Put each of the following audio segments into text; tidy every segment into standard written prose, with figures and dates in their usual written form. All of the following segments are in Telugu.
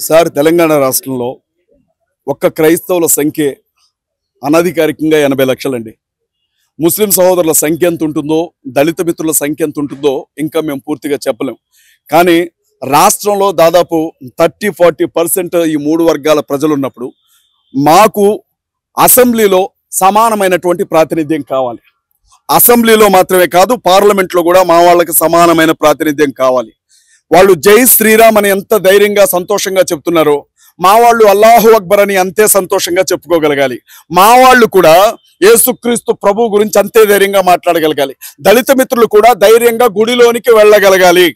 సార్ తెలంగాణ రాష్ట్రంలో ఒక్క క్రైస్తవుల సంఖ్య అనధికారికంగా 80 లక్షలండి. ముస్లిం సహోదరుల సంఖ్య ఎంత ఉంటుందో, దళిత మిత్రుల సంఖ్య ఎంత ఉంటుందో ఇంకా మేము పూర్తిగా చెప్పలేం. కానీ రాష్ట్రంలో దాదాపు 30-40% ఈ మూడు వర్గాల ప్రజలు ఉన్నప్పుడు మాకు అసెంబ్లీలో సమానమైనటువంటి ప్రాతినిధ్యం కావాలి. అసెంబ్లీలో మాత్రమే కాదు, పార్లమెంట్లో కూడా మా వాళ్ళకి సమానమైన ప్రాతినిధ్యం కావాలి. వాళ్ళు జై శ్రీరామ్ అని ఎంత ధైర్యంగా సంతోషంగా చెప్తున్నారో మా వాళ్ళు అల్లాహు అక్బర్ అని అంతే సంతోషంగా చెప్పుకోగలగాలి. మా వాళ్ళు కూడా యేసుక్రీస్తు ప్రభు గురించి అంతే ధైర్యంగా మాట్లాడగలగాలి. దళిత మిత్రులు కూడా ధైర్యంగా గుడిలోనికి వెళ్ళగలగాలి.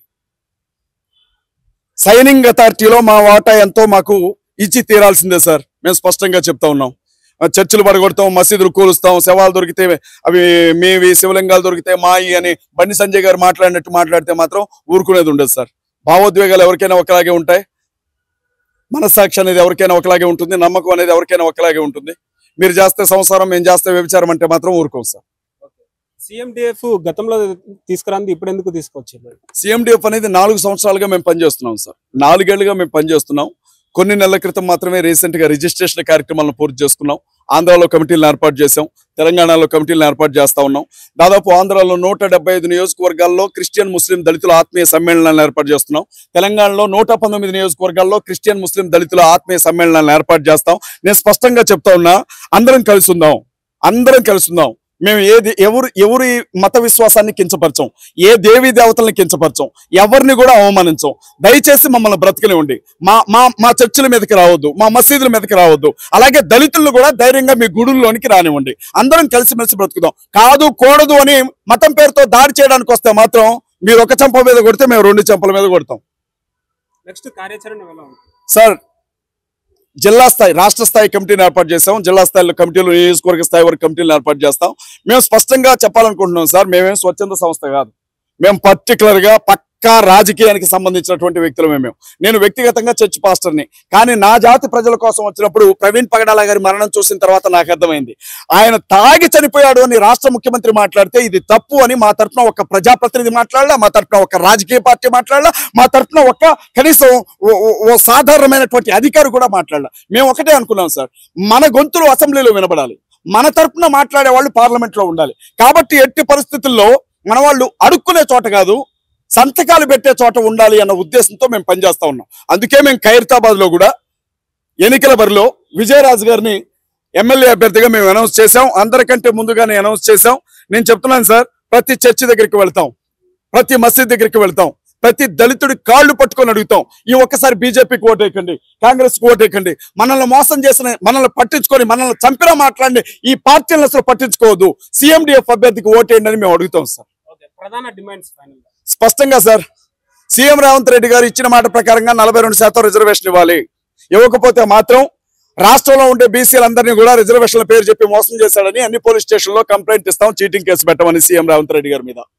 సైనింగ్ అథారిటీలో మా వాటా ఎంతో మాకు ఇచ్చి తీరాల్సిందే సార్. మేము స్పష్టంగా చెప్తా ఉన్నాం. చర్చిలు పడగొడతాం, మసీదులు కూలుస్తాం, శవాలు దొరికితే అవి మేవి, శివలింగాలు దొరికితే మాయి అని బండి సంజయ్ గారు మాట్లాడినట్టు మాట్లాడితే మాత్రం ఊరుకునేది ఉండదు సార్. భావోద్వేగాలు ఎవరికైనా ఒకలాగే ఉంటాయి, మనస్సాక్షి అనేది ఎవరికైనా ఒకలాగే ఉంటుంది, నమ్మకం అనేది ఎవరికైనా ఒకలాగే ఉంటుంది. మీరు చేస్తే సంసారం, మేము చేస్తే వ్యభిచారం అంటే మాత్రం ఊరుకోం సార్. సిఎండిఎఫ్ గతంలో తీసుకురాంది ఇప్పుడు ఎందుకు తీసుకొచ్చారు? సిఎండిఎఫ్ అనేది 4 సంవత్సరాలుగా మేము పనిచేస్తున్నాం సార్. 4 ఏళ్లుగా మేము పనిచేస్తున్నాం. కొన్ని నెలల క్రితం మాత్రమే రీసెంట్ గా రిజిస్ట్రేషన్ కార్యక్రమాలను పూర్తి చేసుకున్నాం. ఆంధ్రాలో కమిటీలను ఏర్పాటు చేసాం, తెలంగాణలో కమిటీలను ఏర్పాటు చేస్తా ఉన్నాం. దాదాపు ఆంధ్రాలో 175 నియోజకవర్గాల్లో క్రిస్టియన్ ముస్లిం దళితుల ఆత్మీయ సమ్మేళనాలను ఏర్పాటు చేస్తున్నాం. తెలంగాణలో 119 నియోజకవర్గాల్లో క్రిస్టియన్ ముస్లిం దళితుల ఆత్మీయ సమ్మేళనాలను ఏర్పాటు చేస్తాం. నేను స్పష్టంగా చెప్తా ఉన్నా, అందరం కలిసి ఉందాం, అందరం కలిసి ఉందాం. మేము ఎవరి మత విశ్వాసాన్ని కించపరచం, ఏ దేవీ దేవతల్ని కించపరచం, ఎవరిని కూడా అవమానించం. దయచేసి మమ్మల్ని బ్రతకనివ్వండి. మా చర్చిల మీదకి రావద్దు, మా మసీదుల మీదకి రావద్దు. అలాగే దళితులను కూడా ధైర్యంగా మీ గుడుల్లోనికి రానివ్వండి. అందరం కలిసిమెలిసి బ్రతుకుదాం. కాదు కూడదు అని మతం పేరుతో దాడి చేయడానికి వస్తే మాత్రం మీరు ఒక చెంప మీద కొడితే మేము 2 చెంపల మీద కొడతాం. నెక్స్ట్ కార్యాచరణ సార్, జిల్లా స్థాయి, రాష్ట్ర స్థాయి కమిటీని ఏర్పాటు చేస్తాం. జిల్లా స్థాయిలో కమిటీలు, నియోజకవర్గ స్థాయి వరకు కమిటీలు ఏర్పాటు చేస్తాం. మేము స్పష్టంగా చెప్పాలనుకుంటున్నాం సార్, మేమేం స్వచ్ఛంద సంస్థ కాదు. మేము పర్టికులర్ గా పక్కా రాజకీయానికి సంబంధించినటువంటి వ్యక్తులమే. నేను వ్యక్తిగతంగా చర్చ్ పాస్టర్ని. కానీ నా జాతి ప్రజల కోసం వచ్చినప్పుడు ప్రవీణ్ పగడాల గారి మరణం చూసిన తర్వాత నాకు అర్థమైంది, ఆయన తాగి చనిపోయాడు అని రాష్ట్ర ముఖ్యమంత్రి మాట్లాడితే ఇది తప్పు అని మా తరఫున ఒక ప్రజాప్రతినిధి మాట్లాడలా, మా తరఫున ఒక రాజకీయ పార్టీ మాట్లాడలా, మా తరఫున ఒక కనీసం ఓ సాధారణమైనటువంటి అధికారి కూడా మాట్లాడలా. మేము ఒకటే అనుకున్నాం సార్, మన గొంతులు అసెంబ్లీలో వినబడాలి, మన తరఫున మాట్లాడే వాళ్ళు పార్లమెంట్ లో ఉండాలి. కాబట్టి ఎట్టి పరిస్థితుల్లో మన వాళ్ళు అడుక్కునే చోట కాదు, సంతకాలు పెట్టే చోట ఉండాలి అన్న ఉద్దేశంతో మేము పనిచేస్తా ఉన్నాం. అందుకే మేము ఖైరతాబాద్ లో కూడా ఎన్నికల బరిలో విజయరాజు గారిని ఎమ్మెల్యే అభ్యర్థిగా మేము అనౌన్స్ చేసాం. అందరికంటే ముందుగానే అనౌన్స్ చేసాం. నేను చెప్తున్నాను సార్, ప్రతి చర్చి దగ్గరికి వెళ్తాం, ప్రతి మసీద్ దగ్గరికి వెళ్తాం, ప్రతి దళితుడి కాళ్ళు పట్టుకొని అడుగుతాం, ఈ ఒక్కసారి బీజేపీకి ఓటేయకండి, కాంగ్రెస్కి ఓటేయకండి, మనల్ని మోసం చేసిన, మనల్ని పట్టించుకొని, మనల్ని చంపినా మాట్లాడి ఈ పార్టీలను అసలు పట్టించుకోవద్దు, సిఎండిఎఫ్ అభ్యర్థికి ఓటేయండి అని మేము అడుగుతాం సార్. ప్రధాన డిమాండ్స్ స్పష్టంగా సార్, సీఎం రేవంత్ రెడ్డి గారు ఇచ్చిన మాట ప్రకారంగా 42% రిజర్వేషన్ ఇవ్వాలి. ఇవ్వకపోతే మాత్రం రాష్ట్రంలో ఉండే బీసీలందరినీ కూడా రిజర్వేషన్ల పేరు చెప్పి మోసం చేశాడని అన్ని పోలీస్ స్టేషన్లో కంప్లైంట్ ఇస్తాం, చీటింగ్ కేసు పెట్టమని సీఎం రేవంత్ రెడ్డి గారి మీద.